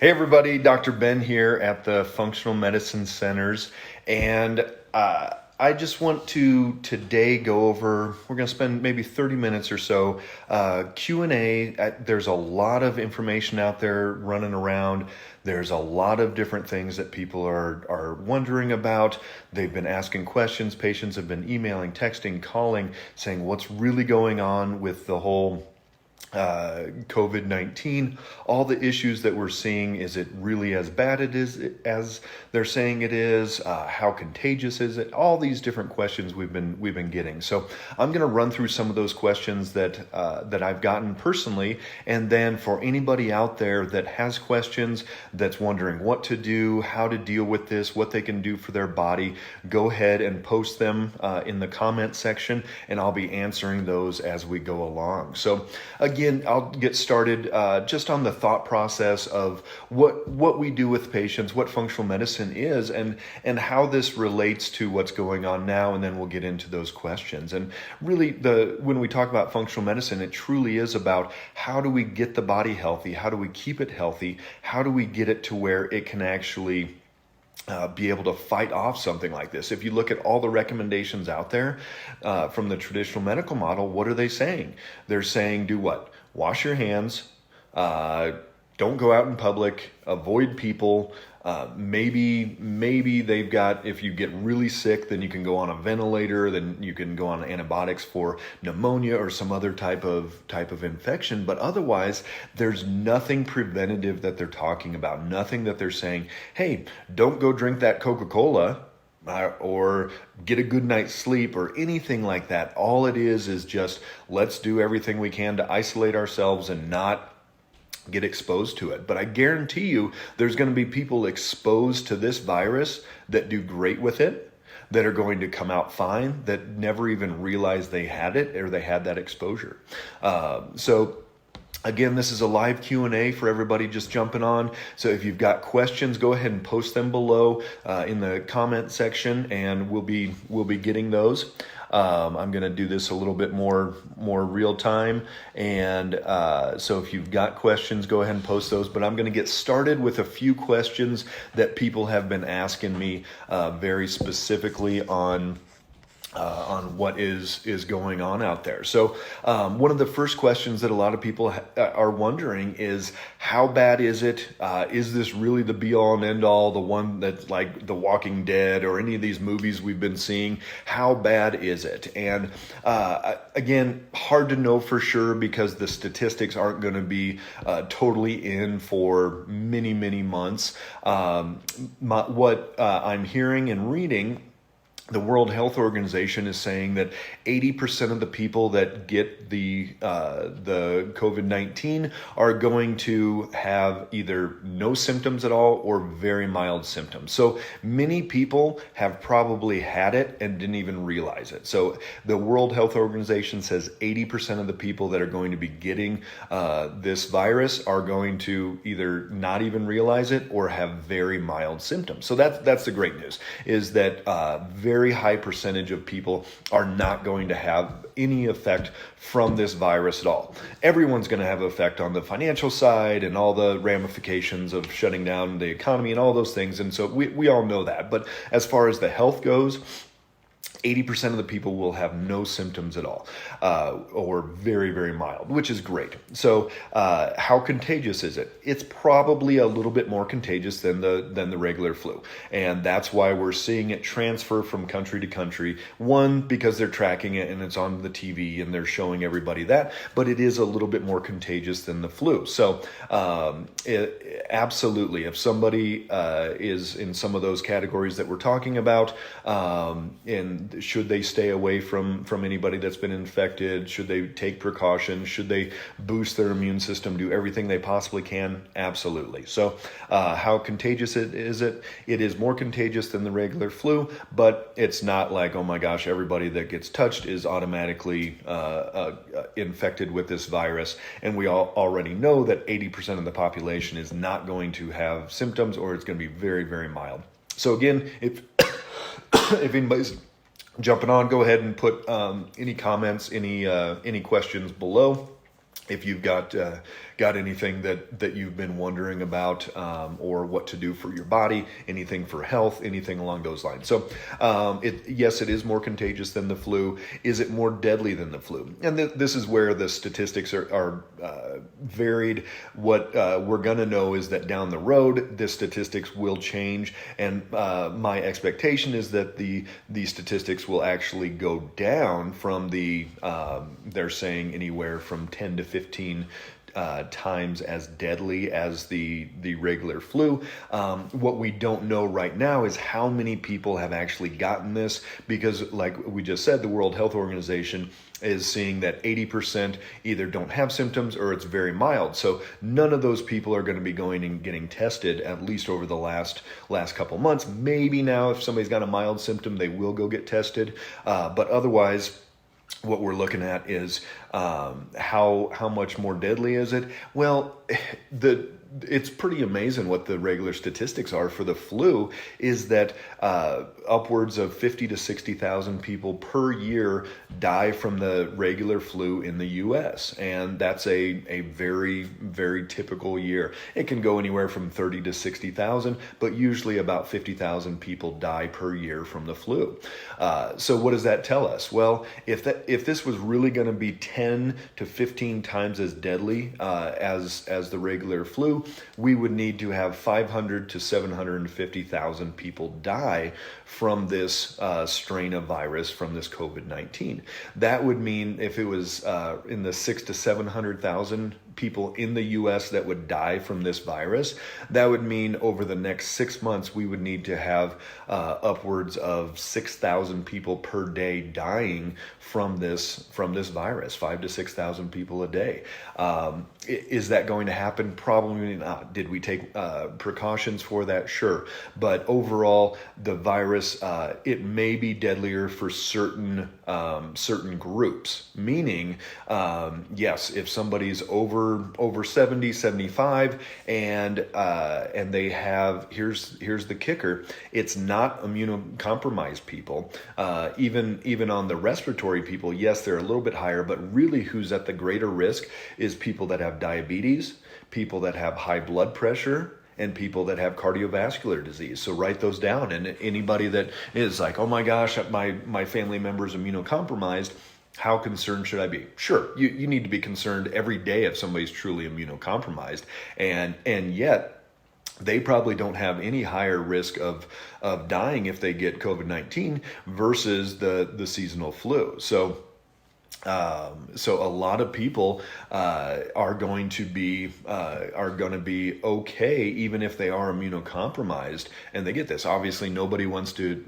Hey everybody, Dr. Ben here at the Functional Medicine Centers, and I just want to today go over, we're going to spend maybe 30 minutes or so, Q&A. There's a lot of information out there running around. There's a lot of different things that people are wondering about. They've been asking questions. Patients have been emailing, texting, calling, saying what's really going on with the whole COVID-19, all the issues that we're seeing. Is it really as bad as they're saying it is? How contagious is it? All these different questions we've been getting. So I'm going to run through some of those questions that I've gotten personally, and then for anybody out there that has questions, that's wondering what to do, how to deal with this, what they can do for their body, go ahead and post them in the comment section, and I'll be answering those as we go along. So again, I'll get started just on the thought process of what we do with patients, what functional medicine is, and how this relates to what's going on now, and then we'll get into those questions. And really, when we talk about functional medicine, it truly is about how do we get the body healthy, how do we keep it healthy, how do we get it to where it can actually be able to fight off something like this. If you look at all the recommendations out there from the traditional medical model, what are they saying? They're saying do what? Wash your hands, don't go out in public, avoid people. Maybe they've got, if you get really sick, then you can go on a ventilator, then you can go on antibiotics for pneumonia or some other type of infection. But otherwise, there's nothing preventative that they're talking about, nothing that they're saying, hey, don't go drink that Coca-Cola or get a good night's sleep or anything like that. All it is just let's do everything we can to isolate ourselves and not get exposed to it. But I guarantee you there's going to be people exposed to this virus that do great with it, that are going to come out fine, that never even realized they had it or they had that exposure. So again, this is a live Q&A for everybody just jumping on. So if you've got questions, go ahead and post them below in the comment section, and we'll be getting those. I'm going to do this a little bit more real time, and so if you've got questions, go ahead and post those. But I'm going to get started with a few questions that people have been asking me very specifically on what is going on out there. So one of the first questions that a lot of people are wondering is, how bad is it? Is this really the be-all and end-all, the one that's like The Walking Dead or any of these movies we've been seeing? How bad is it? And again, hard to know for sure because the statistics aren't going to be totally in for many, many months. What I'm hearing and reading, the World Health Organization is saying that 80% of the people that get the COVID-19 are going to have either no symptoms at all or very mild symptoms. So many people have probably had it and didn't even realize it. So the World Health Organization says 80% of the people that are going to be getting this virus are going to either not even realize it or have very mild symptoms. So that's the great news, is that very high percentage of people are not going to have any effect from this virus at all. Everyone's going to have effect on the financial side and all the ramifications of shutting down the economy and all those things. And so we all know that. But as far as the health goes, 80% of the people will have no symptoms at all, or very, very mild, which is great. So how contagious is it? It's probably a little bit more contagious than the regular flu. And that's why we're seeing it transfer from country to country. One, because they're tracking it and it's on the TV and they're showing everybody that, but it is a little bit more contagious than the flu. So absolutely, if somebody is in some of those categories that we're talking about, and should they stay away from anybody that's been infected? Should they take precautions? Should they boost their immune system, do everything they possibly can? Absolutely. So how contagious is it? It is more contagious than the regular flu, but it's not like, oh my gosh, everybody that gets touched is automatically infected with this virus. And we all already know that 80% of the population is not going to have symptoms, or it's going to be very, very mild. So again, if anybody's jumping on, go ahead and put any comments, any questions below. if you've got anything that you've been wondering about, or what to do for your body, anything for health, anything along those lines. So yes, it is more contagious than the flu. Is it more deadly than the flu? And this is where the statistics are varied. What we're going to know is that down the road, the statistics will change, and my expectation is that the statistics will actually go down from they're saying anywhere from 10 to 15 times as deadly as the regular flu. What we don't know right now is how many people have actually gotten this, because like we just said, the World Health Organization is seeing that 80% either don't have symptoms or it's very mild. So none of those people are going to be going and getting tested, at least over the last couple months. Maybe now if somebody's got a mild symptom, they will go get tested. But otherwise, what we're looking at is how much more deadly is it? Well, it's pretty amazing what the regular statistics are for the flu, is that upwards of 50 to 60,000 people per year die from the regular flu in the U.S. And that's a very, very typical year. It can go anywhere from 30 to 60,000, but usually about 50,000 people die per year from the flu. So what does that tell us? Well, if this was really going to be 10 to 15 times as deadly as the regular flu, we would need to have 500 to 750,000 people die from this strain of virus, from this COVID-19. That would mean if it was in the 600 to 700,000 people in the U.S. that would die from this virus, that would mean over the next 6 months we would need to have upwards of 6,000 people per day dying from this virus. 5,000 to 6,000 people a day. Is that going to happen? Probably not. Did we take precautions for that? Sure. But overall, the virus, it may be deadlier for certain groups. Meaning, yes, if somebody's over 70, 75, and they have, here's the kicker, it's not immunocompromised people. Even on the respiratory people, yes, they're a little bit higher, but really who's at the greater risk is people that have diabetes, people that have high blood pressure, and people that have cardiovascular disease. So write those down. And anybody that is like, oh my gosh, my family member is immunocompromised, how concerned should I be? Sure, you need to be concerned every day if somebody's truly immunocompromised. And yet, they probably don't have any higher risk of dying if they get COVID-19 versus the seasonal flu. So a lot of people are going to be okay even if they are immunocompromised and they get this. Obviously, nobody wants to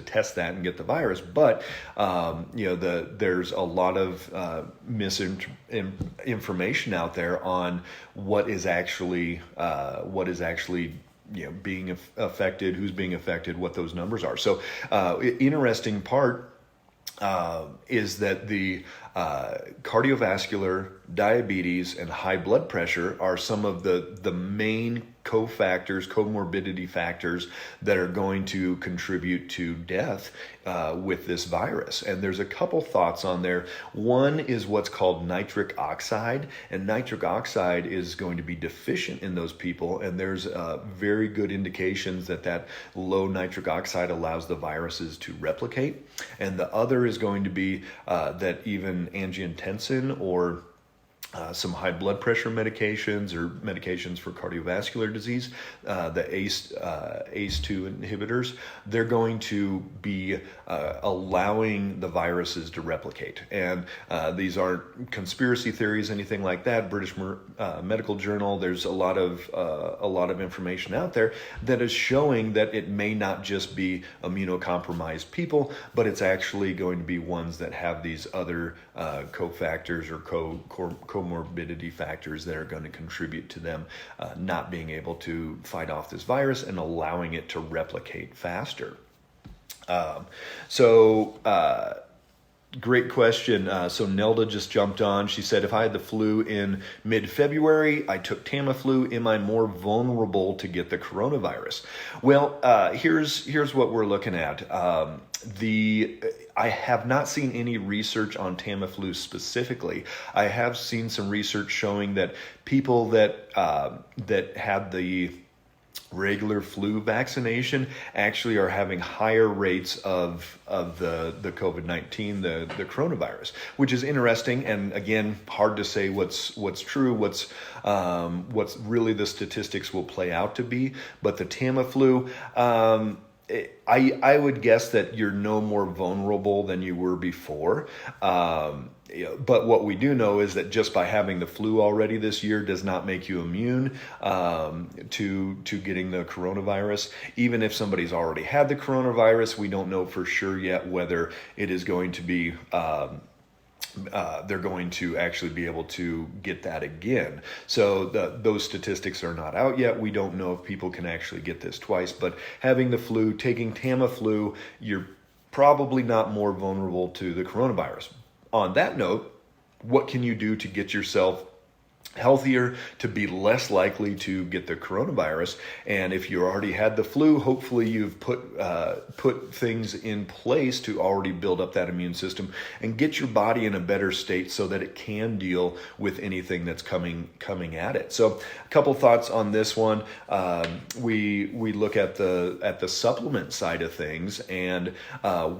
test that and get the virus, but there's a lot of misinformation out there on what is actually being affected, who's being affected, what those numbers are. So interesting part is that the cardiovascular, diabetes, and high blood pressure are some of the main comorbidity factors that are going to contribute to death with this virus. And there's a couple thoughts on there. One is what's called nitric oxide, and nitric oxide is going to be deficient in those people, and there's very good indications that low nitric oxide allows the viruses to replicate. And the other is going to be that even angiotensin or some high blood pressure medications or medications for cardiovascular disease, the ACE2 inhibitors, they're going to be allowing the viruses to replicate. And these aren't conspiracy theories, anything like that. British Medical Journal, there's a lot of information out there that is showing that it may not just be immunocompromised people, but it's actually going to be ones that have these other cofactors or comorbidity factors that are going to contribute to them not being able to fight off this virus and allowing it to replicate faster. Great question. So Nelda just jumped on. She said, if I had the flu in mid-February, I took Tamiflu, am I more vulnerable to get the coronavirus? Well, here's what we're looking at. I have not seen any research on Tamiflu specifically. I have seen some research showing that people that had the regular flu vaccination actually are having higher rates of the COVID-19, the coronavirus, which is interesting. And again, hard to say what's true, what's really the statistics will play out to be. But the Tamiflu, I would guess that you're no more vulnerable than you were before. But what we do know is that just by having the flu already this year does not make you immune to getting the coronavirus. Even if somebody's already had the coronavirus, we don't know for sure yet whether it is going to be they're going to actually be able to get that again. So those statistics are not out yet. We don't know if people can actually get this twice, but having the flu, taking Tamiflu, you're probably not more vulnerable to the coronavirus. On that note, what can you do to get yourself healthier, to be less likely to get the coronavirus? And if you already had the flu, hopefully you've put things in place to already build up that immune system and get your body in a better state so that it can deal with anything that's coming at it. So a couple thoughts on this one. We look at the supplement side of things, and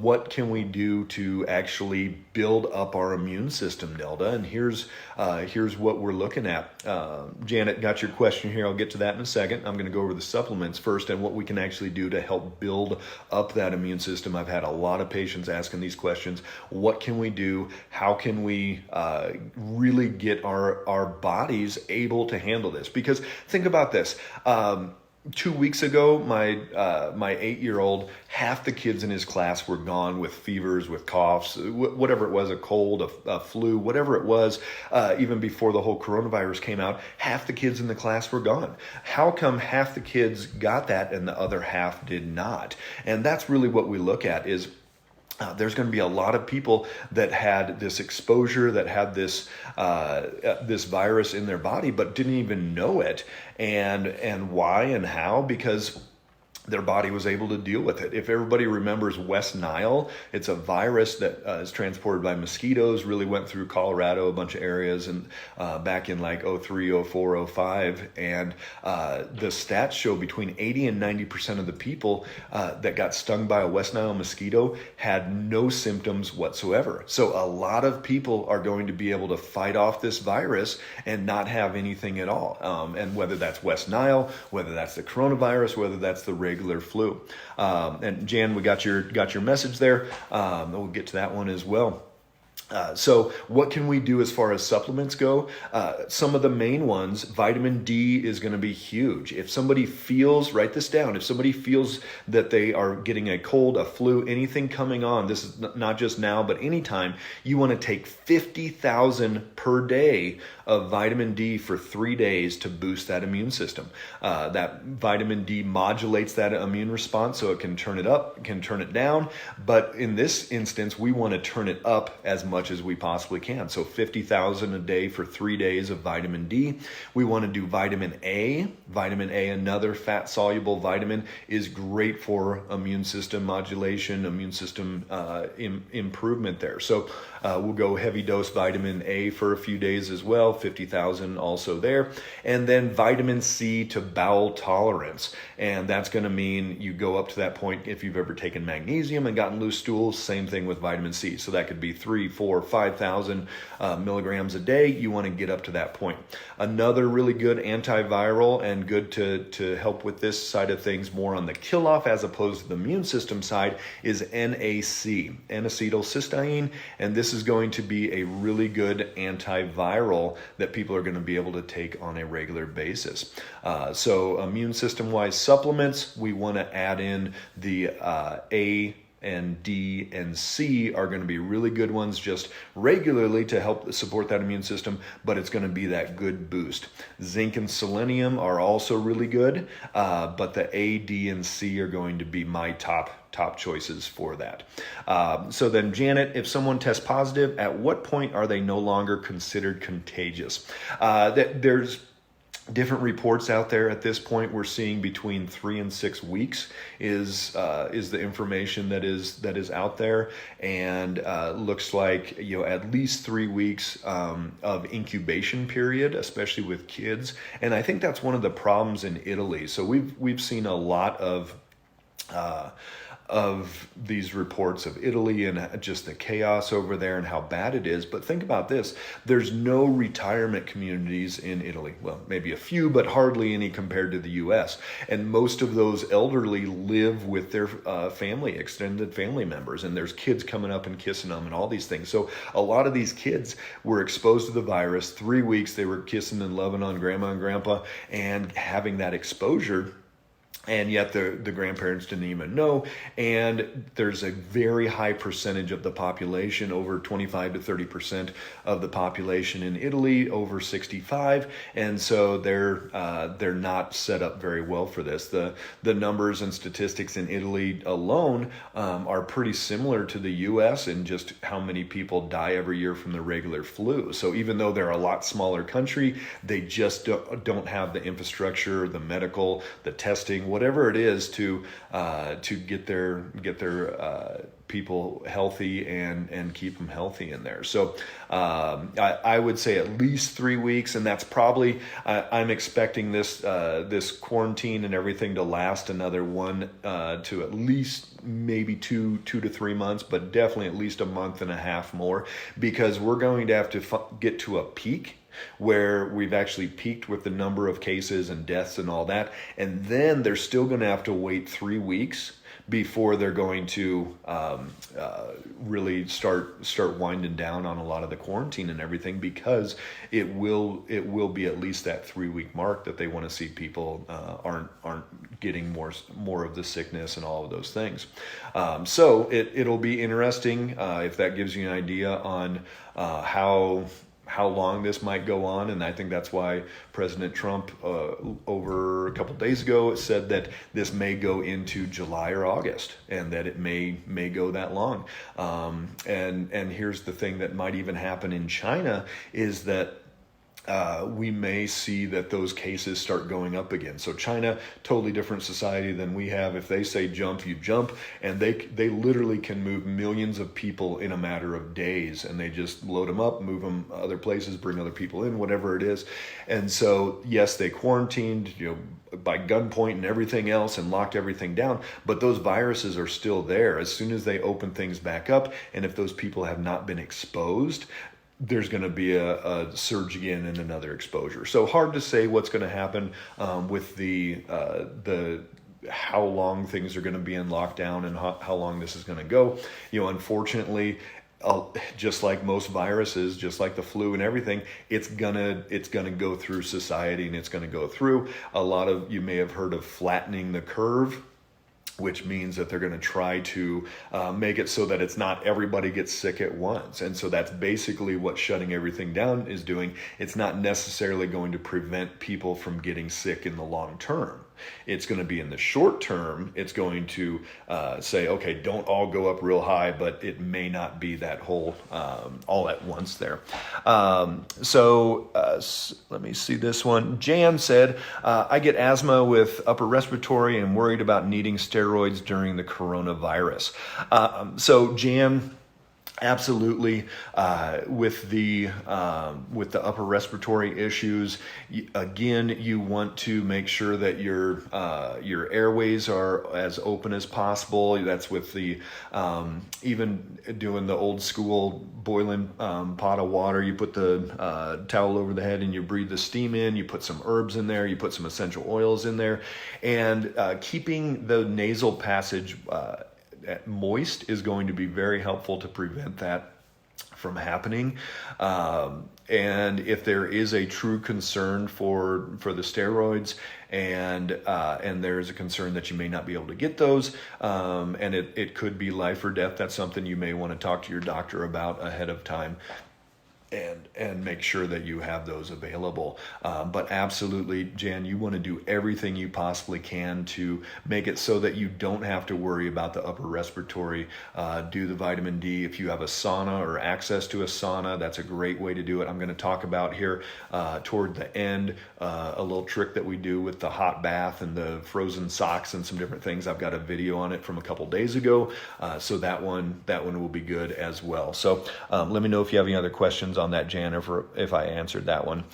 what can we do to actually build up our immune system, Nelda? And here's what we're looking at. Janet, got your question here. I'll get to that in a second. I'm going to go over the supplements first and what we can actually do to help build up that immune system. I've had a lot of patients asking these questions. What can we do? How can we really get our bodies able to handle this? Because think about this. 2 weeks ago, my 8-year-old, half the kids in his class were gone with fevers, with coughs, whatever it was, a cold, a flu, whatever it was. Even before the whole coronavirus came out, half the kids in the class were gone. How come half the kids got that and the other half did not? And that's really what we look at is there's going to be a lot of people that had this exposure, that had this virus in their body, but didn't even know it. And why and how? Because their body was able to deal with it. If everybody remembers West Nile, it's a virus that is transported by mosquitoes, really went through Colorado, a bunch of areas, and back in like 03, 04, 05. And the stats show between 80 and 90% of the people that got stung by a West Nile mosquito had no symptoms whatsoever. So a lot of people are going to be able to fight off this virus and not have anything at all. And whether that's West Nile, whether that's the coronavirus, whether that's the regular flu. And Jan, we got your message there. We'll get to that one as well. So what can we do as far as supplements go? Some of the main ones, vitamin D is going to be huge. If somebody feels, write this down, if somebody feels that they are getting a cold, a flu, anything coming on, this is not just now, but anytime, you want to take 50,000 per day of vitamin D for 3 days to boost that immune system. That vitamin D modulates that immune response, so it can turn it up, can turn it down. But in this instance, we want to turn it up as much as we possibly can. So 50,000 a day for 3 days of vitamin D. We want to do vitamin A. Vitamin A, another fat-soluble vitamin, is great for immune system modulation, immune system improvement there. So we'll go heavy dose vitamin A for a few days as well, 50,000 also there. And then vitamin C to bowel tolerance. And that's going to mean you go up to that point if you've ever taken magnesium and gotten loose stools, same thing with vitamin C. So that could be 3, 4, 5,000 milligrams a day. You want to get up to that point. Another really good antiviral and good to help with this side of things more on the kill off as opposed to the immune system side is NAC, N-acetylcysteine. And this is going to be a really good antiviral that people are going to be able to take on a regular basis. So immune system wise supplements, we want to add in the A and D and C are going to be really good ones just regularly to help support that immune system, but it's going to be that good boost. Zinc and selenium are also really good, but the A, D, and C are going to be my top choices for that. So then, Janet, if someone tests positive, at what point are they no longer considered contagious? different reports out there at this point. We're seeing between 3 and 6 weeks is the information that is out there, and looks like at least 3 weeks of incubation period, especially with kids. And I think that's one of the problems in Italy. So we've seen a lot of these reports of Italy and just the chaos over there and how bad it is. But think about this. There's no retirement communities in Italy. Well, maybe a few, but hardly any compared to the US. And most of those elderly live with their extended family members. And there's kids coming up and kissing them and all these things. So a lot of these kids were exposed to the virus. 3 weeks they were kissing and loving on grandma and grandpa and having that exposure. And yet the grandparents didn't even know. And there's a very high percentage of the population, over 25 to 30% of the population in Italy, over 65. And so they're not set up very well for this. The numbers and statistics in Italy alone are pretty similar to the US in just how many people die every year from the regular flu. So even though they're a lot smaller country, they just don't have the infrastructure, the medical, the testing, whatever it is to get their people healthy and keep them healthy in there. So I would say at least 3 weeks, and that's probably I'm expecting this quarantine and everything to last another 1 to at least maybe 2 to 3 months, but definitely at least a month and a half more, because we're going to have to get to a peak where we've actually peaked with the number of cases and deaths and all that. And then they're still going to have to wait 3 weeks before they're going to really start winding down on a lot of the quarantine and everything, because it will be at least that 3 week mark that they want to see people aren't getting more of the sickness and all of those things. So it'll be interesting if that gives you an idea on how long this might go on. And I think that's why President Trump over a couple days ago said that this may go into July or August, and that it may go that long. And here's the thing that might even happen in China is that we may see that those cases start going up again. So China, totally different society than we have. If they say jump, you jump, and they literally can move millions of people in a matter of days, and they just load them up, move them other places, bring other people in, whatever it is. And so yes, they quarantined, by gunpoint and everything else, and locked everything down, but those viruses are still there. As soon as they open things back up, and if those people have not been exposed, there's going to be a surge again and another exposure. So hard to say what's going to happen with the how long things are going to be in lockdown and how long this is going to go. Unfortunately, just like most viruses, just like the flu and everything, it's gonna go through society, and it's gonna go through a lot of. You may have heard of flattening the curve, which means that they're going to try to make it so that it's not everybody gets sick at once. And so that's basically what shutting everything down is doing. It's not necessarily going to prevent people from getting sick in the long term. It's going to be in the short term. It's going to say, okay, don't all go up real high, but it may not be that whole all at once there. So let me see this one. Jan said, I get asthma with upper respiratory and worried about needing steroids during the coronavirus. So Jan, absolutely, with the upper respiratory issues, again, you want to make sure that your airways are as open as possible. That's with the even doing the old school boiling pot of water. You put the towel over the head and you breathe the steam in. You put some herbs in there. You put some essential oils in there, and keeping the nasal passage moist is going to be very helpful to prevent that from happening. And if there is a true concern for the steroids, and there is a concern that you may not be able to get those, and it could be life or death, that's something you may want to talk to your doctor about ahead of time. and make sure that you have those available. But absolutely, Jan, you want to do everything you possibly can to make it so that you don't have to worry about the upper respiratory. Do the vitamin D. If you have a sauna or access to a sauna, that's a great way to do it. I'm going to talk about here toward the end a little trick that we do with the hot bath and the frozen socks and some different things. I've got a video on it from a couple days ago, so that one will be good as well. So let me know if you have any other questions on that, Jan, if I answered that one.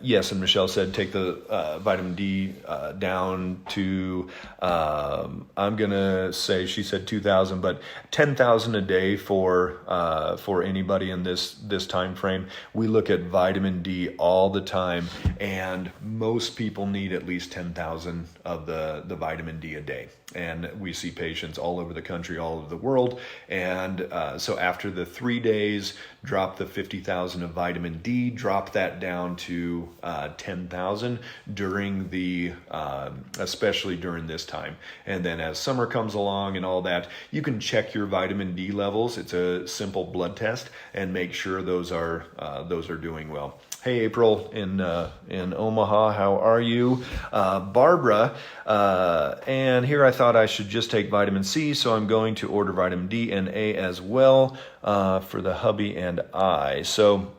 Yes, and Michelle said take the vitamin D down to, I'm going to say, she said 2,000, but 10,000 a day for anybody in this time frame. We look at vitamin D all the time, and most people need at least 10,000 of the vitamin D a day. And we see patients all over the country, all over the world. And so after the 3 days, drop the 50,000 of vitamin D, drop that down to 10,000 during especially during this time. And then as summer comes along and all that, you can check your vitamin D levels. It's a simple blood test and make sure those are doing well. Hey, April in Omaha, how are you? Barbara, and here I thought I should just take vitamin C, so I'm going to order vitamin D and A as well for the hubby and I. So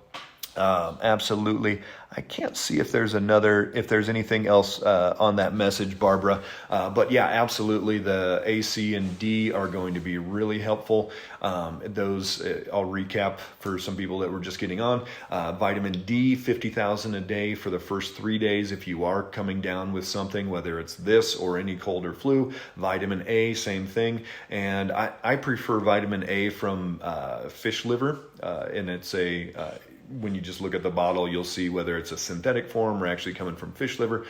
absolutely. I can't see if there's anything else on that message, Barbara. But yeah, absolutely. The A, C, and D are going to be really helpful. Those, I'll recap for some people that were just getting on. Vitamin D, 50,000 a day for the first 3 days if you are coming down with something, whether it's this or any cold or flu. Vitamin A, same thing. And I prefer vitamin A from fish liver, and it's when you just look at the bottle, you'll see whether it's a synthetic form or actually coming from fish liver.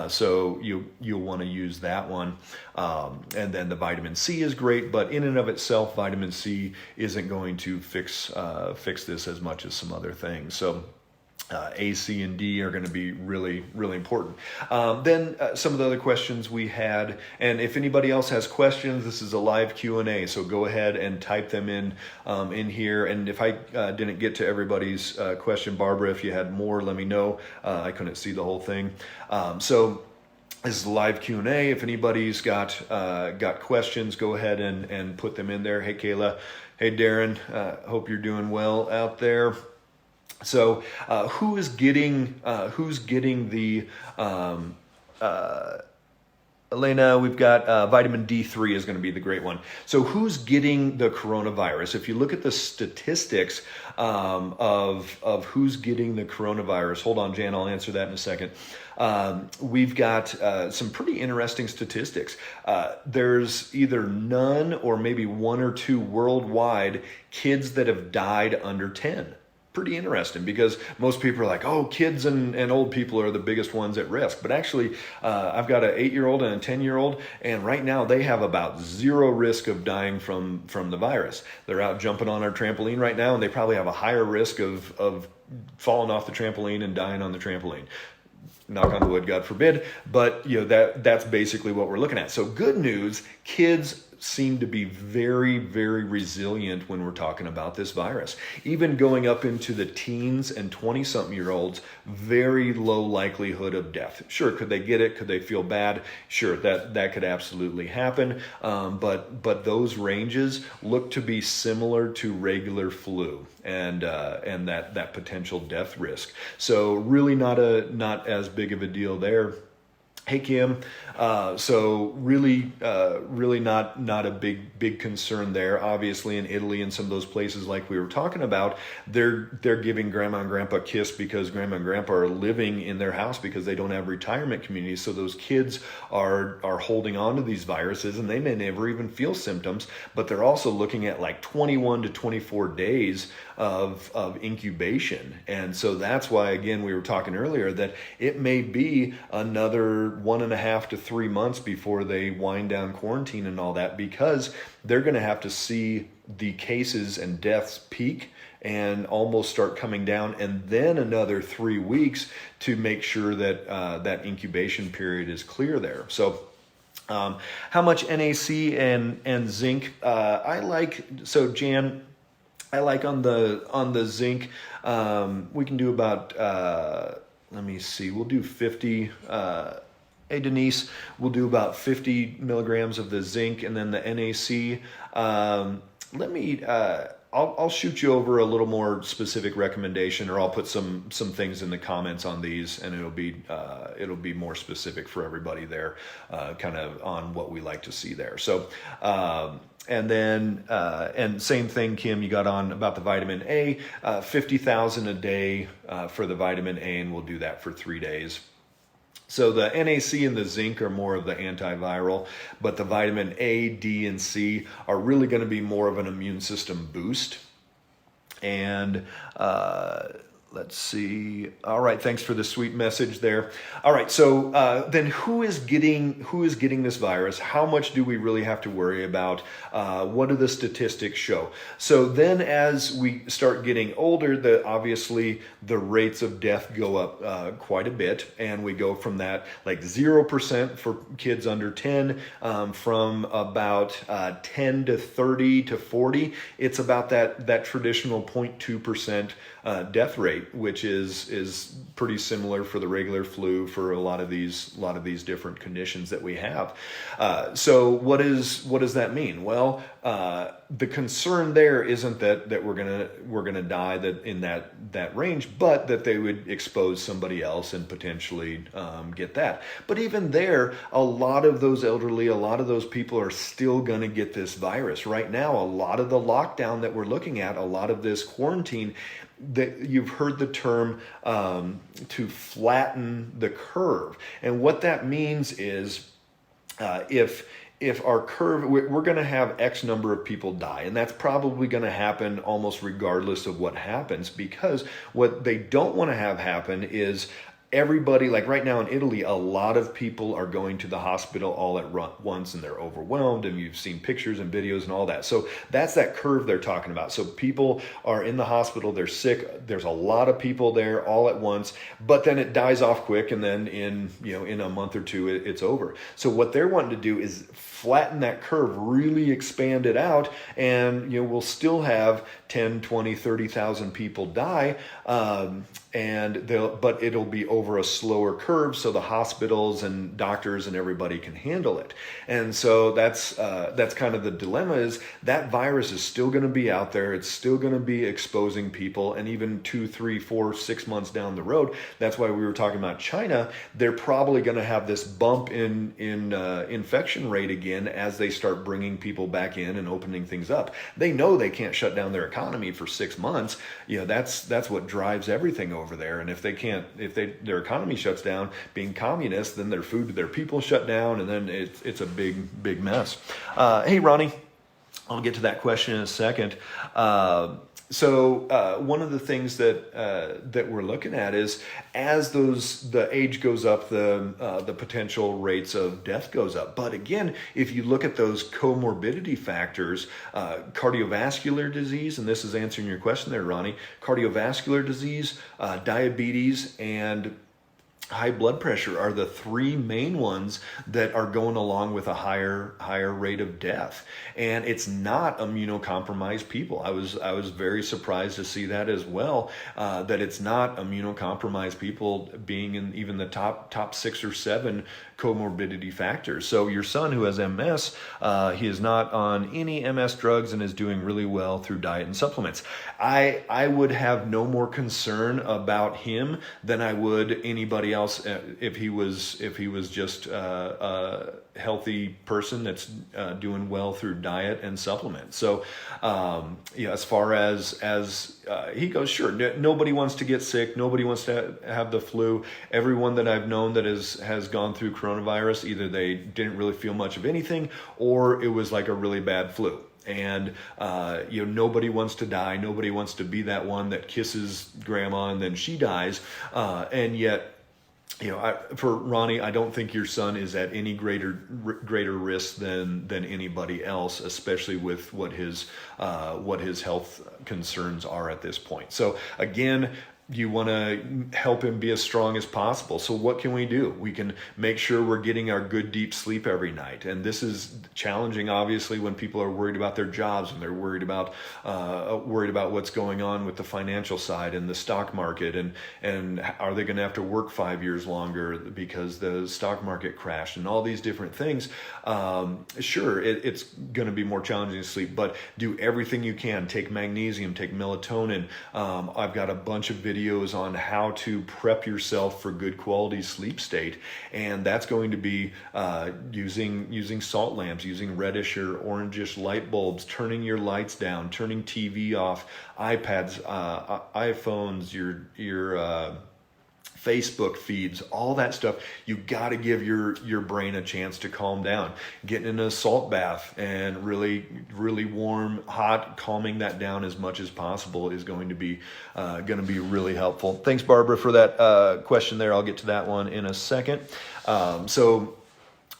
So you'll want to use that one. And then the vitamin C is great, but in and of itself, vitamin C isn't going to fix this as much as some other things. So A, C, and D are going to be really, really important. Then some of the other questions we had, and if anybody else has questions, this is a live Q&A, so go ahead and type them in here. And if I didn't get to everybody's question, Barbara, if you had more, let me know. I couldn't see the whole thing. So this is a live Q&A. If anybody's got questions, go ahead and put them in there. Hey, Kayla. Hey, Darren. Hope you're doing well out there. So who's getting the Elena, we've got vitamin D3 is going to be the great one. So who's getting the coronavirus? If you look at the statistics of who's getting the coronavirus, hold on, Jan, I'll answer that in a second. We've got some pretty interesting statistics. There's either none or maybe one or two worldwide kids that have died under 10. Pretty interesting, because most people are like, oh, kids and old people are the biggest ones at risk. But actually, I've got an 8-year-old and a 10-year-old, and right now they have about zero risk of dying from the virus. They're out jumping on our trampoline right now, and they probably have a higher risk of falling off the trampoline and dying on the trampoline. Knock on wood, God forbid. But that's basically what we're looking at. So good news, kids seem to be very, very resilient when we're talking about this virus. Even going up into the teens and 20-something-year-olds, very low likelihood of death. Sure, could they get it? Could they feel bad? Sure, that could absolutely happen. But those ranges look to be similar to regular flu and that potential death risk. So really not as big of a deal there. Hey, Kim. So really not a big concern there. Obviously in Italy and some of those places like we were talking about, they're giving grandma and grandpa a kiss because grandma and grandpa are living in their house because they don't have retirement communities. So those kids are holding on to these viruses, and they may never even feel symptoms, but they're also looking at like 21 to 24 days of incubation. And so that's why, again, we were talking earlier that it may be another 1.5 to 3 months before they wind down quarantine and all that, because they're going to have to see the cases and deaths peak and almost start coming down, and then another 3 weeks to make sure that that incubation period is clear there. So how much NAC and zinc I like? So Jan, I like on the zinc, we can do about, let me see, we'll do 50, hey Denise, we'll do about 50 milligrams of the zinc, and then the NAC. Let me, I'll shoot you over a little more specific recommendation, or I'll put some things in the comments on these, and it'll be more specific for everybody there, kind of on what we like to see there. So, and then, and same thing, Kim, you got on about the vitamin A, 50,000 a day for the vitamin A, and we'll do that for 3 days. So the NAC and the zinc are more of the antiviral, but the vitamin A, D, and C are really going to be more of an immune system boost. And let's see. All right, thanks for the sweet message there. All right, so then who is getting this virus? How much do we really have to worry about? What do the statistics show? So then, as we start getting older, obviously the rates of death go up quite a bit, and we go from that like 0% for kids under 10, from about 10 to 30 to 40. It's about that traditional 0.2% death rate, which is pretty similar for the regular flu, for a lot of these different conditions that we have. So what does that mean? Well, the concern there isn't that we're gonna die in that range, but that they would expose somebody else and potentially get that. But even there, a lot of those elderly, a lot of those people are still gonna get this virus. Right now, a lot of the lockdown that we're looking at, a lot of this quarantine, that you've heard the term to flatten the curve. And what that means is if our curve, we're going to have X number of people die, and that's probably going to happen almost regardless of what happens, because what they don't want to have happen is everybody, like right now in Italy, a lot of people are going to the hospital all at once, and they're overwhelmed, and you've seen pictures and videos and all that. So that's that curve they're talking about. So people are in the hospital, they're sick, there's a lot of people there all at once, but then it dies off quick, and then in a month or two it's over. So what they're wanting to do is flatten that curve, really expand it out, and we'll still have 10, 20, 30,000 people die, but it'll be over a slower curve, so the hospitals and doctors and everybody can handle it. And so that's kind of the dilemma, is that virus is still going to be out there, it's still going to be exposing people, and even 2, 3, 4, 6 months down the road, that's why we were talking about China, they're probably going to have this bump in infection rate again as they start bringing people back in and opening things up. They know they can't shut down their economy for 6 months. That's what drives everything over there. And if their economy shuts down, being communist, then their food to their people shut down, and then it's a big mess. Hey Ronnie, I'll get to that question in a second. So one of the things that we're looking at is, as the age goes up, the potential rates of death goes up. But again, if you look at those comorbidity factors, cardiovascular disease, and this is answering your question there, Ronnie, cardiovascular disease, diabetes, and high blood pressure are the three main ones that are going along with a higher rate of death. And it's not immunocompromised people. I was very surprised to see that as well, that it's not immunocompromised people being in even the top 6 or 7 comorbidity factors. So your son who has MS, he is not on any MS drugs and is doing really well through diet and supplements. I would have no more concern about him than I would anybody else if he was just a healthy person that's doing well through diet and supplements. So as far as he goes, sure, nobody wants to get sick, nobody wants to have the flu. Everyone that I've known that has gone through coronavirus, either they didn't really feel much of anything, or it was like a really bad flu. And nobody wants to die. Nobody wants to be that one that kisses grandma and then she dies. And yet, for Ronnie, I don't think your son is at any greater risk than anybody else, especially with what his health concerns are at this point. So again, you want to help him be as strong as possible. So what can we do? We can make sure we're getting our good deep sleep every night. And this is challenging, obviously, when people are worried about their jobs and they're worried about what's going on with the financial side and the stock market, and are they going to have to work 5 years longer because the stock market crashed and all these different things. Sure, it's going to be more challenging to sleep, but do everything you can. Take magnesium, take melatonin. I've got a bunch of videos on how to prep yourself for good quality sleep state, and that's going to be using salt lamps, using reddish or orangish light bulbs, turning your lights down, turning TV off, iPads, iPhones, your Facebook feeds, all that stuff. You got to give your brain a chance to calm down. Getting in a salt bath and really warm, hot, calming that down as much as possible is going to be really helpful. Thanks, Barbara, for that question there. I'll get to that one in a second. So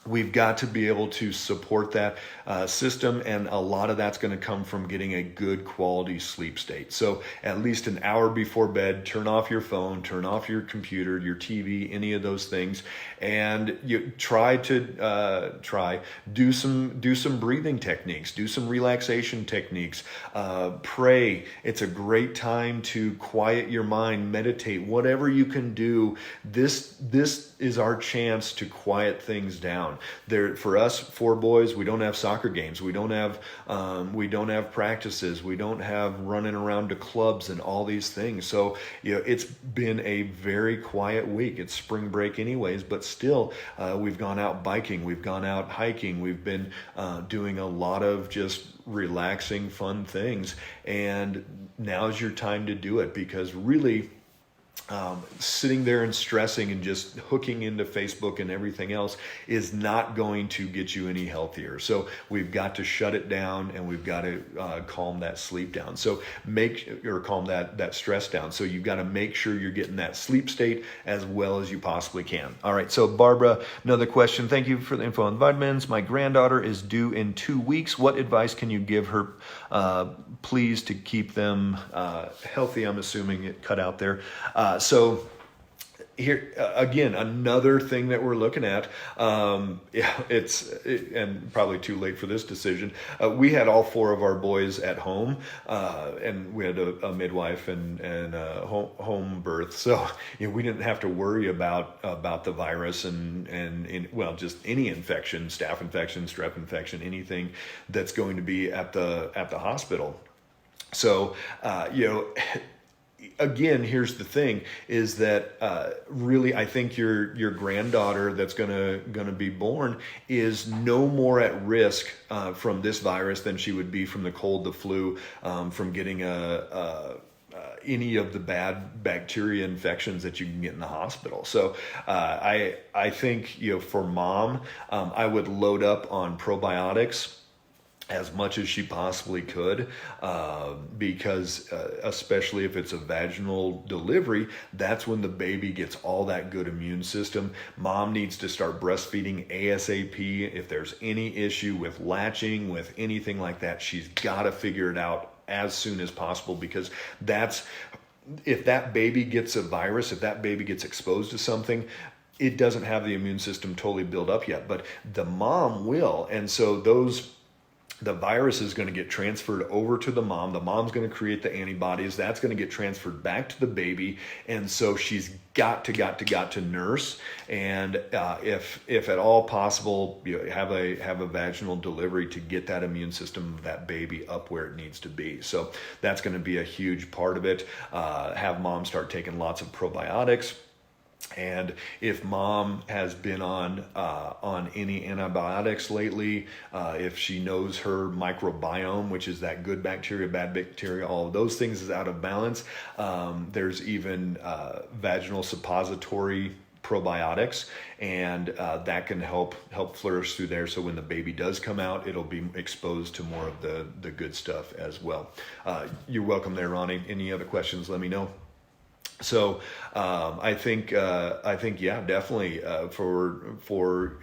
we've got to be able to support that system, and a lot of that's going to come from getting a good quality sleep state. So at least an hour before bed, turn off your phone, turn off your computer, your TV, any of those things, and you do some breathing techniques, do some relaxation techniques, pray. It's a great time to quiet your mind, meditate, whatever you can do. This is our chance to quiet things down. There, for us, 4 boys, we don't have soccer games, we don't have practices, we don't have running around to clubs and all these things. So it's been a very quiet week. It's spring break anyways, but still, we've gone out biking, we've gone out hiking, we've been doing a lot of just relaxing, fun things, and now's your time to do it, because really, sitting there and stressing and just hooking into Facebook and everything else is not going to get you any healthier. So we've got to shut it down, and we've got to calm that sleep down. So calm that stress down. So you've got to make sure you're getting that sleep state as well as you possibly can. All right. So Barbara, another question. Thank you for the info on vitamins. My granddaughter is due in 2 weeks. What advice can you give her, please, to keep them healthy? I'm assuming it cut out there. So here again, another thing that we're looking at, and probably too late for this decision. We had all 4 of our boys at home, and we had a midwife and home birth, so we didn't have to worry about the virus and just any infection, staph infection, strep infection, anything that's going to be at the hospital. So again, here's the thing: is that really, I think your granddaughter that's gonna be born is no more at risk from this virus than she would be from the cold, the flu, from getting any of the bad bacteria infections that you can get in the hospital. So I think for mom, I would load up on probiotics as much as she possibly could, because especially if it's a vaginal delivery, that's when the baby gets all that good immune system. Mom needs to start breastfeeding ASAP. If there's any issue with latching, with anything like that, she's got to figure it out as soon as possible, because if that baby gets a virus, if that baby gets exposed to something, it doesn't have the immune system totally built up yet, but the mom will. And so the virus is going to get transferred over to the mom. The mom's going to create the antibodies. That's going to get transferred back to the baby. And so she's got to nurse. And if at all possible, have a vaginal delivery to get that immune system of that baby up where it needs to be. So that's going to be a huge part of it. Have mom start taking lots of probiotics. And if mom has been on any antibiotics lately, if she knows her microbiome, which is that good bacteria, bad bacteria, all of those things is out of balance, there's even vaginal suppository probiotics, and that can help flourish through there. So when the baby does come out, it'll be exposed to more of the good stuff as well. You're welcome there, Ronnie. Any other questions, let me know. So I think yeah, definitely for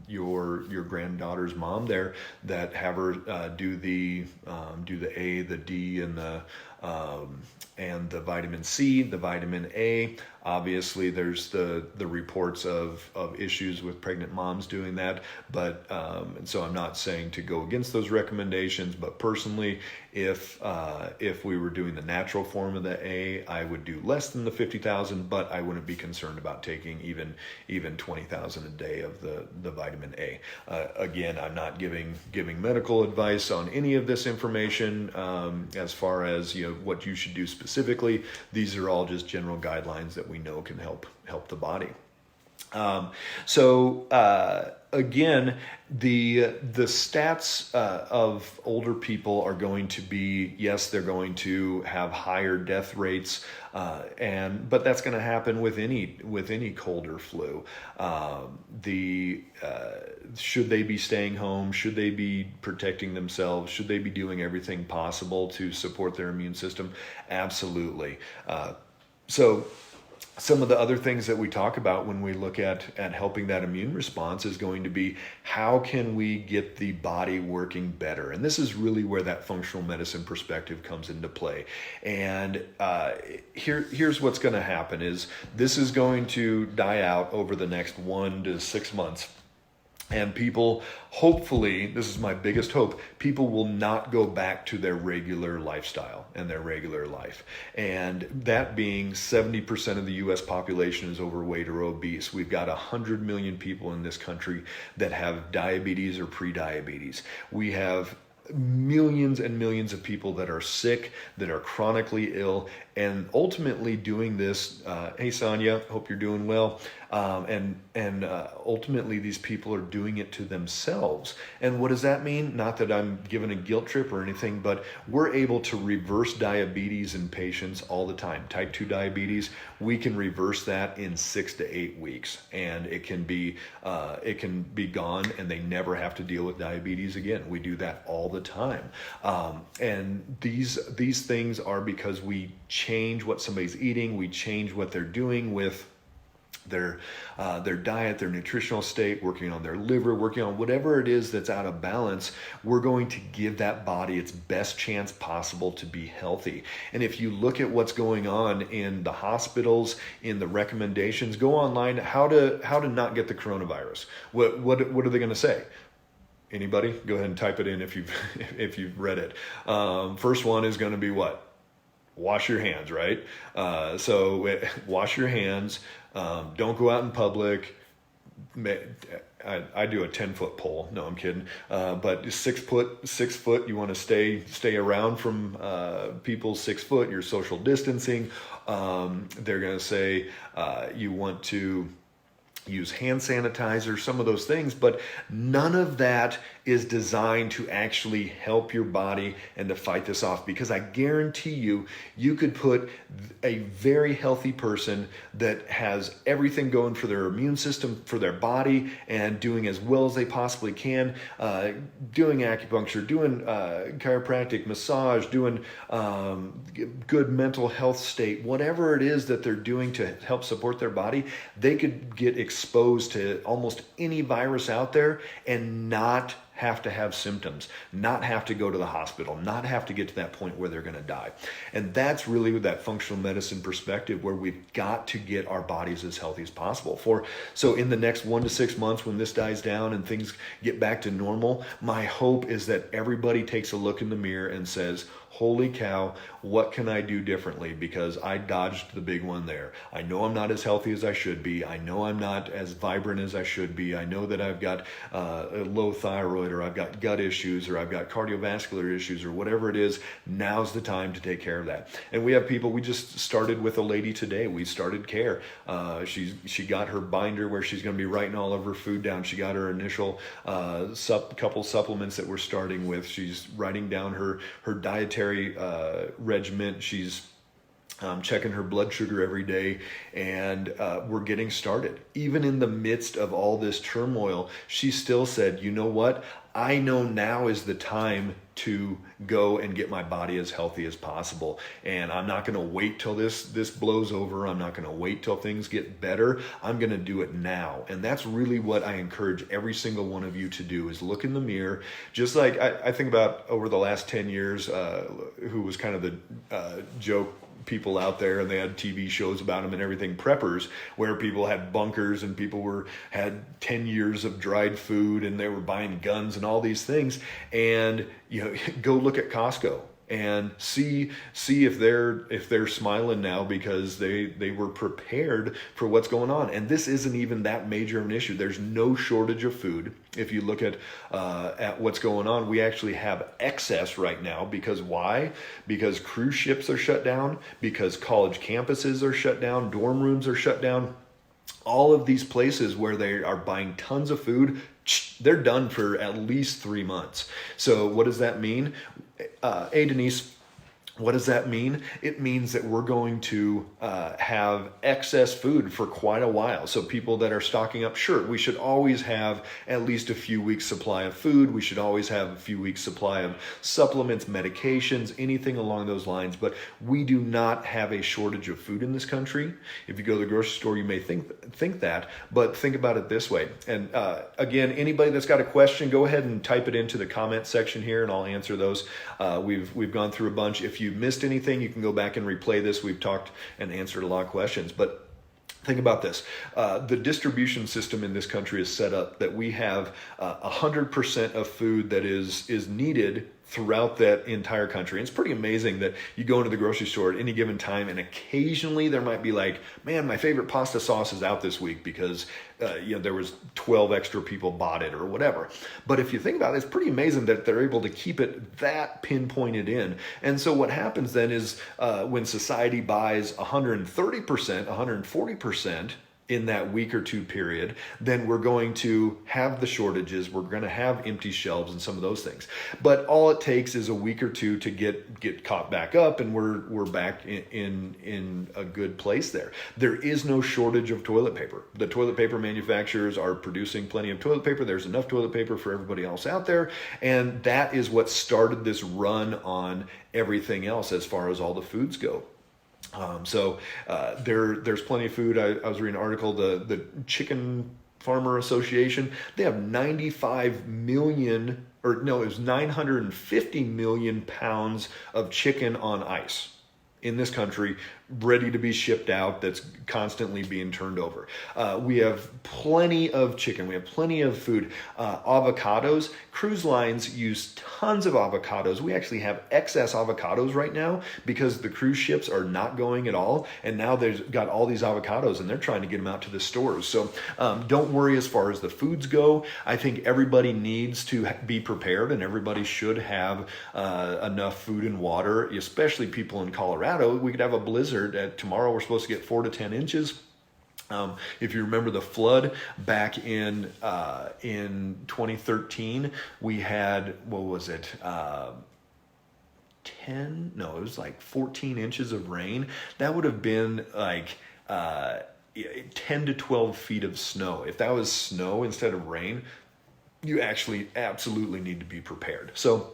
your granddaughter's mom there, that have her do the A, the D, and the and the vitamin C, the vitamin A. Obviously, there's the reports of issues with pregnant moms doing that, but and so I'm not saying to go against those recommendations. But personally, if we were doing the natural form of the A, I would do less than the 50,000, but I wouldn't be concerned about taking even 20,000 a day of the vitamin A. Again, I'm not giving medical advice on any of this information as far as what you should do specifically. These are all just general guidelines that we know can help the body. Again, the stats of older people are going to be, yes, they're going to have higher death rates, but that's going to happen with any cold or flu. Should they be staying home? Should they be protecting themselves? Should they be doing everything possible to support their immune system? Absolutely. Some of the other things that we talk about when we look at helping that immune response is going to be, how can we get the body working better? And this is really where that functional medicine perspective comes into play. And here's what's going to happen is this is going to die out over the next 1 to 6 months. And people, hopefully, this is my biggest hope, people will not go back to their regular lifestyle and their regular life. And that being 70% of the U.S. population is overweight or obese. We've got 100 million people in this country that have diabetes or prediabetes. We have millions and millions of people that are sick, that are chronically ill, and ultimately doing this. Hey, Sonia, hope you're doing well. Ultimately, these people are doing it to themselves. And what does that mean? Not that I'm giving a guilt trip or anything, but we're able to reverse diabetes in patients all the time. Type 2 diabetes, we can reverse that in 6 to 8 weeks, and it can be gone, and they never have to deal with diabetes again. We do that all the time, and these things are because we change what somebody's eating, we change what they're doing with their diet, their nutritional state, working on their liver, working on whatever it is that's out of balance. We're going to give that body its best chance possible to be healthy. And if you look at what's going on in the hospitals, in the recommendations, go online, how to not get the coronavirus. What are they going to say? Anybody? Go ahead and type it in if you've read it. First one is going to be what? Wash your hands, right? So wash your hands. Don't go out in public. I do a 10-foot pole. No, I'm kidding. But 6 foot, you want to stay around from people 6 foot. You're social distancing. They're going to say you want to use hand sanitizer, some of those things, but none of that is designed to actually help your body and to fight this off, because I guarantee you could put a very healthy person that has everything going for their immune system, for their body, and doing as well as they possibly can, doing acupuncture, doing chiropractic, massage, doing good mental health state, whatever it is that they're doing to help support their body, they could get exposed to almost any virus out there and not have to have symptoms, not have to go to the hospital, not have to get to that point where they're going to die. And that's really that functional medicine perspective, where we've got to get our bodies as healthy as possible. So in the next 1 to 6 months, when this dies down and things get back to normal, my hope is that everybody takes a look in the mirror and says, holy cow, what can I do differently? Because I dodged the big one there. I know I'm not as healthy as I should be. I know I'm not as vibrant as I should be. I know that I've got a low thyroid, or I've got gut issues, or I've got cardiovascular issues, or whatever it is. Now's the time to take care of that. And we have people, we just started with a lady today. We started care. She got her binder where she's going to be writing all of her food down. She got her initial couple supplements that we're starting with. She's writing down her dietary regimen. She's checking her blood sugar every day, and we're getting started. Even in the midst of all this turmoil, she still said, you know what? I know now is the time to go and get my body as healthy as possible. And I'm not going to wait till this blows over. I'm not going to wait till things get better. I'm going to do it now. And that's really what I encourage every single one of you to do, is look in the mirror. Just like I think about over the last 10 years, who was kind of the joke people out there, and they had TV shows about them and everything, preppers, where people had bunkers and people had 10 years of dried food, and they were buying guns and all these things. And go look at Costco and see if they're smiling now because they were prepared for what's going on. And this isn't even that major of an issue. There's no shortage of food. If you look at what's going on, we actually have excess right now. Because why? Because cruise ships are shut down, because college campuses are shut down, dorm rooms are shut down. All of these places where they are buying tons of food, they're done for at least 3 months. So what does that mean? Hey, Denise, what does that mean? It means that we're going to have excess food for quite a while. So people that are stocking up, sure, we should always have at least a few weeks supply of food. We should always have a few weeks supply of supplements, medications, anything along those lines. But we do not have a shortage of food in this country. If you go to the grocery store, you may think that, but think about it this way. And again, anybody that's got a question, go ahead and type it into the comment section here, and I'll answer those. We've gone through a bunch. If you missed anything, you can go back and replay this. We've talked and answered a lot of questions, but think about this. The distribution system in this country is set up that we have 100% of food that is needed throughout that entire country. And it's pretty amazing that you go into the grocery store at any given time, and occasionally there might be like, man, my favorite pasta sauce is out this week because there was 12 extra people bought it or whatever. But if you think about it, it's pretty amazing that they're able to keep it that pinpointed in. And so what happens then is when society buys 130%, 140%, in that week or two period, then we're going to have the shortages. We're going to have empty shelves and some of those things. But all it takes is a week or two to get caught back up, and we're back in a good place there. There is no shortage of toilet paper. The toilet paper manufacturers are producing plenty of toilet paper. There's enough toilet paper for everybody else out there, and that is what started this run on everything else as far as all the foods go. There's plenty of food. I was reading an article, the Chicken Farmer Association, they have 95 million, or no, it was 950 million pounds of chicken on ice in this country, ready to be shipped out, that's constantly being turned over. We have plenty of chicken. We have plenty of food. Avocados. Cruise lines use tons of avocados. We actually have excess avocados right now because the cruise ships are not going at all. And now they've got all these avocados, and they're trying to get them out to the stores. So don't worry as far as the foods go. I think everybody needs to be prepared, and everybody should have enough food and water, especially people in Colorado. We could have a blizzard. Tomorrow we're supposed to get 4 to 10 inches. If you remember the flood back in 2013, we had, what was it? 10? No, it was like 14 inches of rain. That would have been like 10 to 12 feet of snow. If that was snow instead of rain, you actually absolutely need to be prepared. So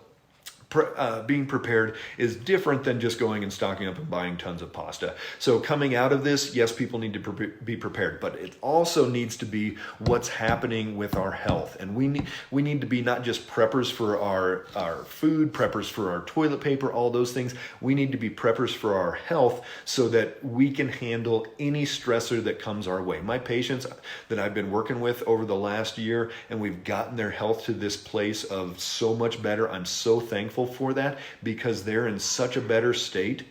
being prepared is different than just going and stocking up and buying tons of pasta. So coming out of this, yes, people need to be prepared, but it also needs to be what's happening with our health. And we need to be not just preppers for our food, preppers for our toilet paper, all those things. We need to be preppers for our health so that we can handle any stressor that comes our way. My patients that I've been working with over the last year, and we've gotten their health to this place of so much better. I'm so thankful for that because they're in such a better state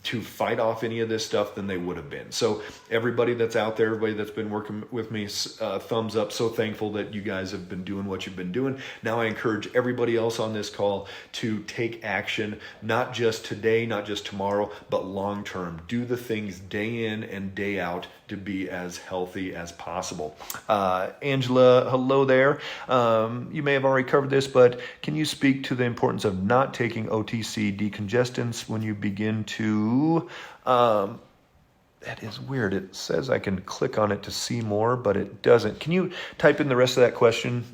to fight off any of this stuff than they would have been. So everybody that's out there, everybody that's been working with me, thumbs up. So thankful that you guys have been doing what you've been doing. Now I encourage everybody else on this call to take action, not just today, not just tomorrow, but long term. Do the things day in and day out to be as healthy as possible. Angela, hello there. You may have already covered this, but can you speak to the importance of not taking OTC decongestants when you begin to that is weird. It says I can click on it to see more, but it doesn't. Can you type in the rest of that question,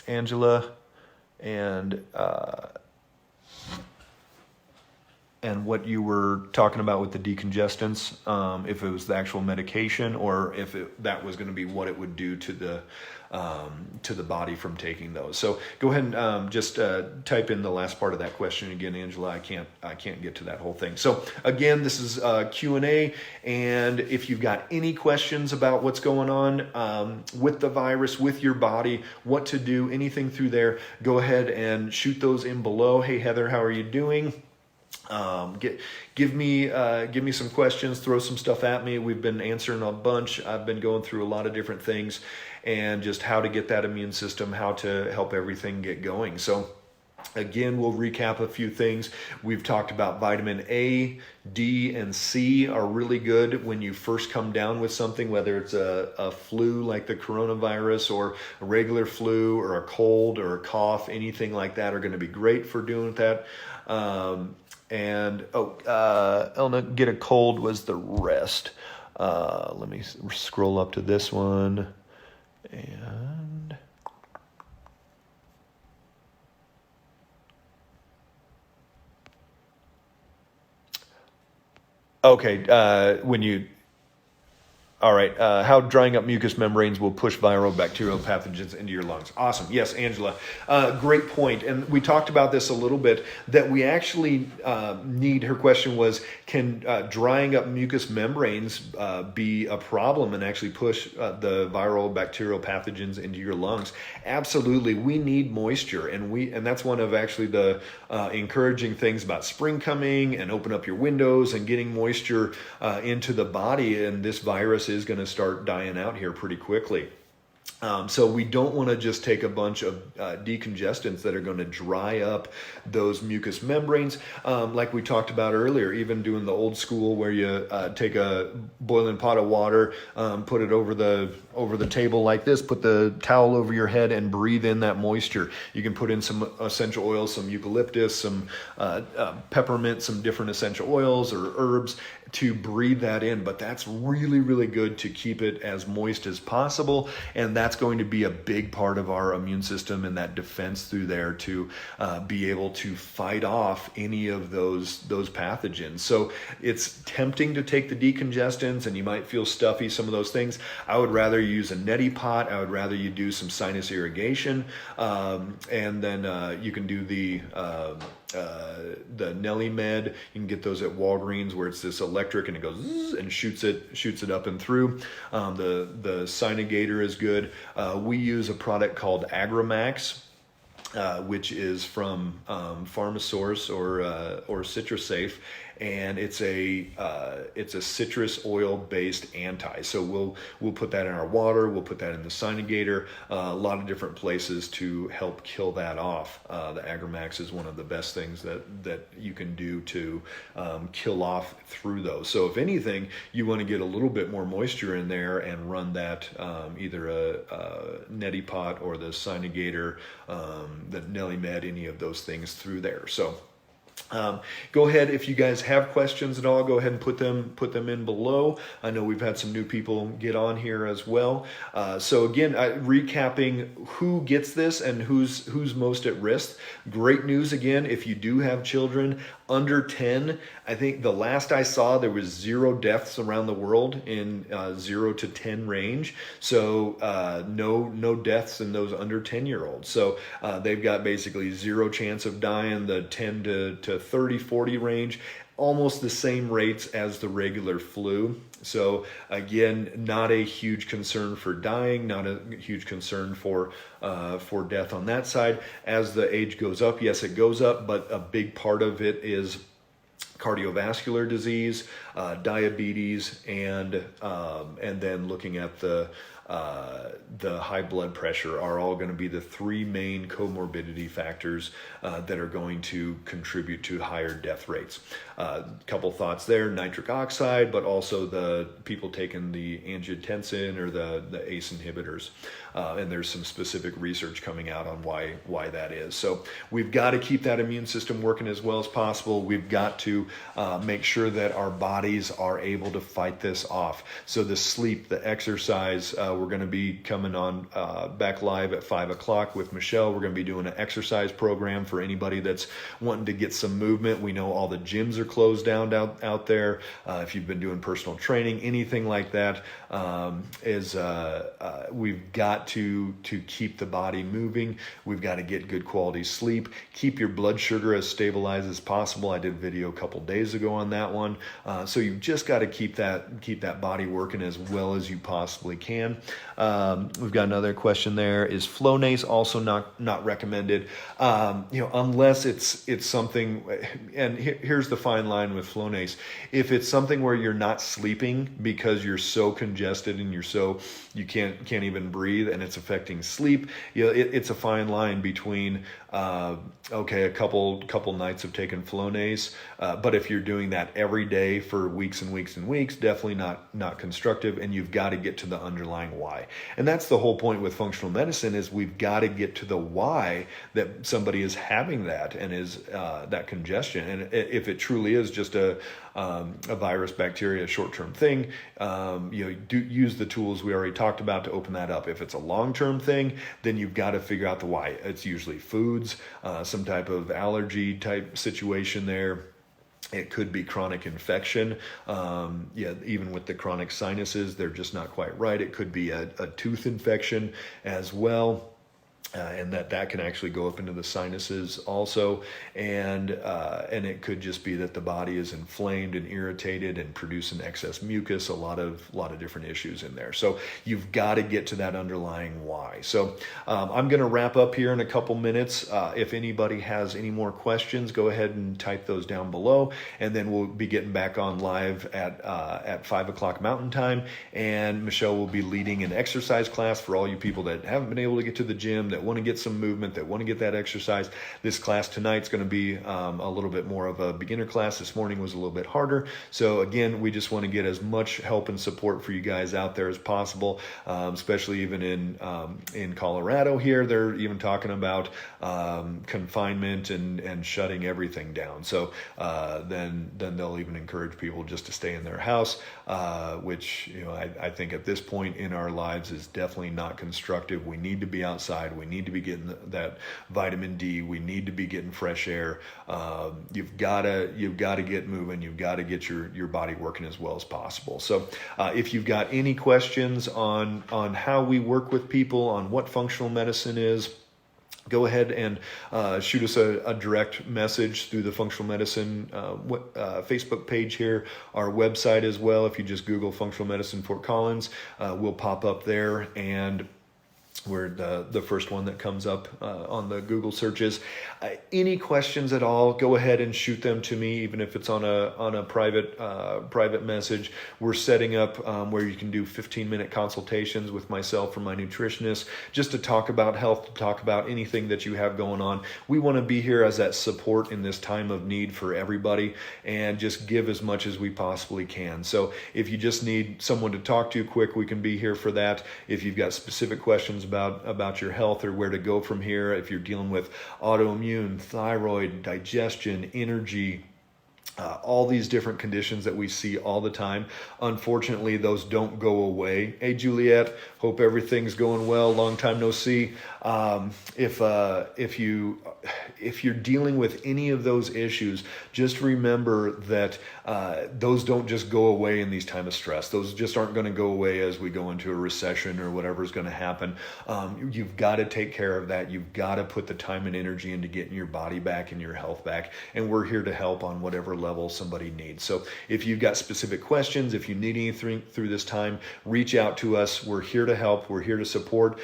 Angela? And and what you were talking about with the decongestants, if it was the actual medication or if that was going to be what it would do to the body from taking those. So go ahead and just type in the last part of that question again, Angela. I can't get to that whole thing. So again, this is Q&A, and if you've got any questions about what's going on with the virus, with your body, what to do, anything through there, go ahead and shoot those in below. Hey Heather, how are you doing? Give me some questions, throw some stuff at me. We've been answering a bunch. I've been going through a lot of different things and just how to get that immune system, how to help everything get going. So again, we'll recap a few things. We've talked about vitamin A, D, and C are really good when you first come down with something, whether it's a flu like the coronavirus or a regular flu or a cold or a cough, anything like that are going to be great for doing that. Elna, get a cold was the rest. Let me scroll up to this one. And okay, all right, how drying up mucous membranes will push viral bacterial pathogens into your lungs. Awesome. Yes, Angela. Great point. And we talked about this a little bit, that we actually need, her question was, can drying up mucous membranes be a problem and actually push the viral bacterial pathogens into your lungs? Absolutely. We need moisture, and that's one of actually the encouraging things about spring coming, and open up your windows and getting moisture into the body, and this virus is going to start dying out here pretty quickly. So we don't want to just take a bunch of decongestants that are going to dry up those mucous membranes. Like we talked about earlier, even doing the old school where you take a boiling pot of water, put it over the table like this, put the towel over your head and breathe in that moisture. You can put in some essential oils, some eucalyptus, some peppermint, some different essential oils or herbs to breathe that in. But that's really, really good to keep it as moist as possible. And that's going to be a big part of our immune system and that defense through there to be able to fight off any of those pathogens. So it's tempting to take the decongestants and you might feel stuffy, some of those things. I would rather use a neti pot. I would rather you do some sinus irrigation. And then you can do the Nelly Med. You can get those at Walgreens where it's this electric and it goes zzz and shoots it up and through. The Sinigator is good. We use a product called Agramax, which is from Pharmasource or CitraSafe, and it's a citrus oil based anti. So we'll put that in our water. We'll put that in the Sinigator. A lot of different places to help kill that off. The Agramax is one of the best things that you can do to kill off through those. So if anything, you want to get a little bit more moisture in there and run that either a neti pot or the Sinigator, the Nelly Med, any of those things through there. So go ahead, if you guys have questions at all, go ahead and put them in below. I know we've had some new people get on here as well. So again, recapping who gets this and who's most at risk. Great news again, if you do have children under 10, I think the last I saw there was 0 deaths around the world in 0 to 10 range. So no deaths in those under 10-year-olds. So they've got basically 0 chance of dying. The 10 to 30, 40 range, almost the same rates as the regular flu. So again, not a huge concern for dying, not a huge concern for death on that side. As the age goes up, yes, it goes up, but a big part of it is cardiovascular disease, diabetes, and then looking at the high blood pressure are all going to be the 3 main comorbidity factors that are going to contribute to higher death rates. Couple thoughts there: nitric oxide, but also the people taking the angiotensin or the ACE inhibitors. And there's some specific research coming out on why that is. So we've got to keep that immune system working as well as possible. We've got to make sure that our bodies are able to fight this off. So the sleep, the exercise, we're going to be coming on back live at 5 o'clock with Michelle. We're going to be doing an exercise program for anybody that's wanting to get some movement. We know all the gyms are closed down out there. If you've been doing personal training, anything like that, we've got to keep the body moving. We've got to get good quality sleep. Keep your blood sugar as stabilized as possible. I did a video a couple days ago on that one. So you've just got to keep that body working as well as you possibly can. We've got another question there. Is Flonase also not recommended? Unless it's something, and here's the fine line with Flonase. If it's something where you're not sleeping because you're so congested and you can't even breathe and it's affecting sleep, it's a fine line between a couple nights of taking Flonase, but if you're doing that every day for weeks and weeks and weeks, definitely not constructive, and you've got to get to the underlying why. And that's the whole point with functional medicine, is we've got to get to the why that somebody is having that and is that congestion. And if it truly is just a virus, bacteria, short-term thing, do use the tools we already talked about to open that up. If it's a long-term thing, then you've got to figure out the why. It's usually foods, some type of allergy type situation there. It could be chronic infection. Even with the chronic sinuses, they're just not quite right. It could be a tooth infection as well. And that can actually go up into the sinuses also, and it could just be that the body is inflamed and irritated and producing excess mucus. A lot of different issues in there. So you've got to get to that underlying why. So I'm going to wrap up here in a couple minutes. If anybody has any more questions, go ahead and type those down below, and then we'll be getting back on live at 5 o'clock Mountain Time. And Michelle will be leading an exercise class for all you people that haven't been able to get to the gym, that want to get some movement, that want to get that exercise. This class tonight's going to be a little bit more of a beginner class. This morning was a little bit harder. So again, we just want to get as much help and support for you guys out there as possible, especially even in Colorado here. They're even talking about confinement and shutting everything down. So then they'll even encourage people just to stay in their house, which I think at this point in our lives is definitely not constructive. We need to be outside. We need to be getting that vitamin D. We need to be getting fresh air. You've got to get moving. You've got to get your body working as well as possible. So if you've got any questions on how we work with people, on what functional medicine is, go ahead and shoot us a direct message through the Functional Medicine Facebook page here, our website as well. If you just Google Functional Medicine Fort Collins, we'll pop up there, and we're the first one that comes up on the Google searches. Any questions at all, go ahead and shoot them to me, even if it's on a private message. We're setting up where you can do 15-minute consultations with myself or my nutritionist, just to talk about health, to talk about anything that you have going on. We want to be here as that support in this time of need for everybody, and just give as much as we possibly can. So if you just need someone to talk to quick, we can be here for that. If you've got specific questions about your health or where to go from here, if you're dealing with autoimmune, thyroid, digestion, energy, all these different conditions that we see all the time. Unfortunately, those don't go away. Hey, Juliet, hope everything's going well. Long time no see. If you're dealing with any of those issues, just remember that those don't just go away in these times of stress. Those just aren't going to go away as we go into a recession or whatever's going to happen. You've got to take care of that. You've got to put the time and energy into getting your body back and your health back. And we're here to help on whatever level somebody needs. So if you've got specific questions, if you need anything through this time, reach out to us. We're here to help. We're here to support.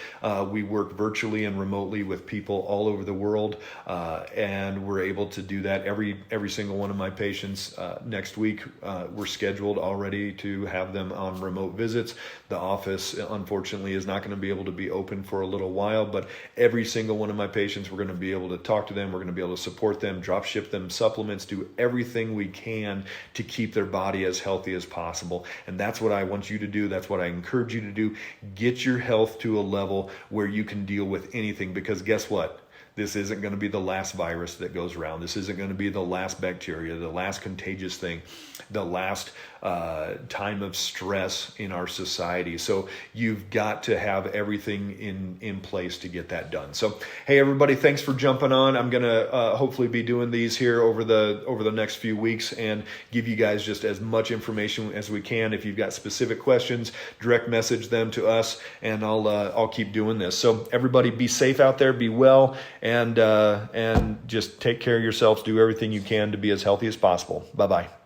We work virtually and remotely with people all over the world, and we're able to do that. Every single one of my patients next week, we're scheduled already to have them on remote visits. The office, unfortunately, is not going to be able to be open for a little while, but every single one of my patients, we're going to be able to talk to them. We're going to be able to support them, drop ship them supplements, do everything we can to keep their body as healthy as possible. And that's what I want you to do. That's what I encourage you to do. Get your health to a level where you can deal with anything, because guess what? This isn't going to be the last virus that goes around. This isn't going to be the last bacteria, the last contagious thing, the last time of stress in our society. So you've got to have everything in place to get that done. So, hey, everybody, thanks for jumping on. I'm going to hopefully be doing these here over the next few weeks and give you guys just as much information as we can. If you've got specific questions, direct message them to us, and I'll keep doing this. So everybody, be safe out there, be well, and just take care of yourselves. Do everything you can to be as healthy as possible. Bye-bye.